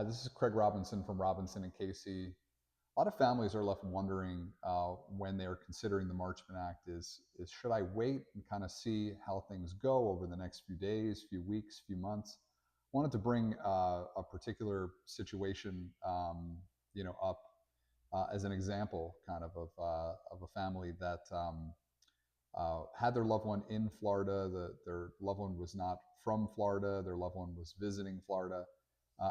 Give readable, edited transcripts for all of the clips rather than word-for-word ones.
This is Craig Robinson from Robinson and Casey. A lot of families are left wondering when they're considering the Marchman Act is should I wait and kind of see how things go over the next few days, few weeks, few months? Wanted to bring a particular situation, up as an example, kind of a family that had their loved one in Florida. Their loved one was not from Florida. Their loved one was visiting Florida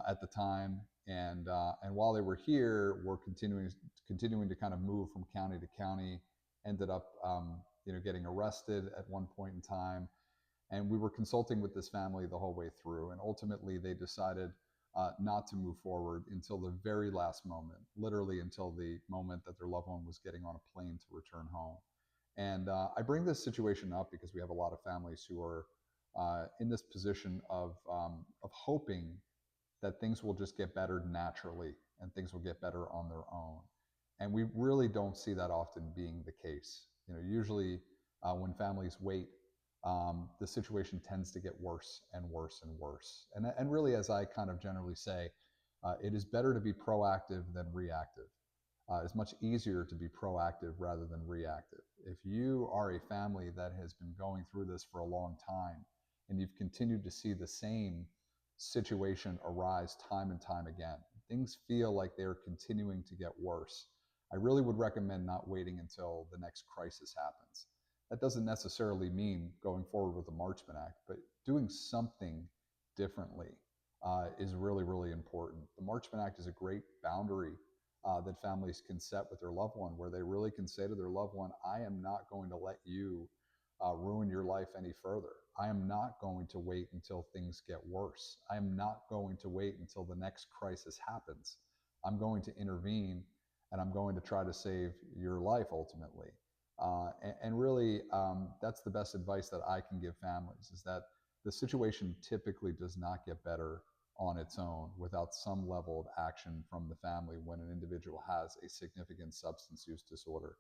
at the time, and while they were here, were continuing to kind of move from county to county. Ended up, getting arrested at one point in time, and we were consulting with this family the whole way through. And ultimately, they decided not to move forward until the very last moment, literally until the moment that their loved one was getting on a plane to return home. And I bring this situation up because we have a lot of families who are in this position of hoping that things will just get better naturally and things will get better on their own. And we really don't see that often being the case. Usually when families wait, the situation tends to get worse and worse and worse. And really, as I kind of generally say, it is better to be proactive than reactive. It's much easier to be proactive rather than reactive. If you are a family that has been going through this for a long time and you've continued to see the same situation arise time and time again, things feel like they're continuing to get worse, I really would recommend not waiting until the next crisis happens. That doesn't necessarily mean going forward with the Marchman Act, but doing something differently is really, really important. The Marchman Act is a great boundary that families can set with their loved one, where they really can say to their loved one, I am not going to let you ruin your life any further. I am not going to wait until things get worse. I am not going to wait until the next crisis happens. I'm going to intervene, and I'm going to try to save your life ultimately. And really, that's the best advice that I can give families, is that the situation typically does not get better on its own without some level of action from the family when an individual has a significant substance use disorder.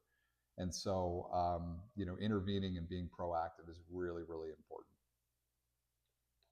And so, intervening and being proactive is really, really important.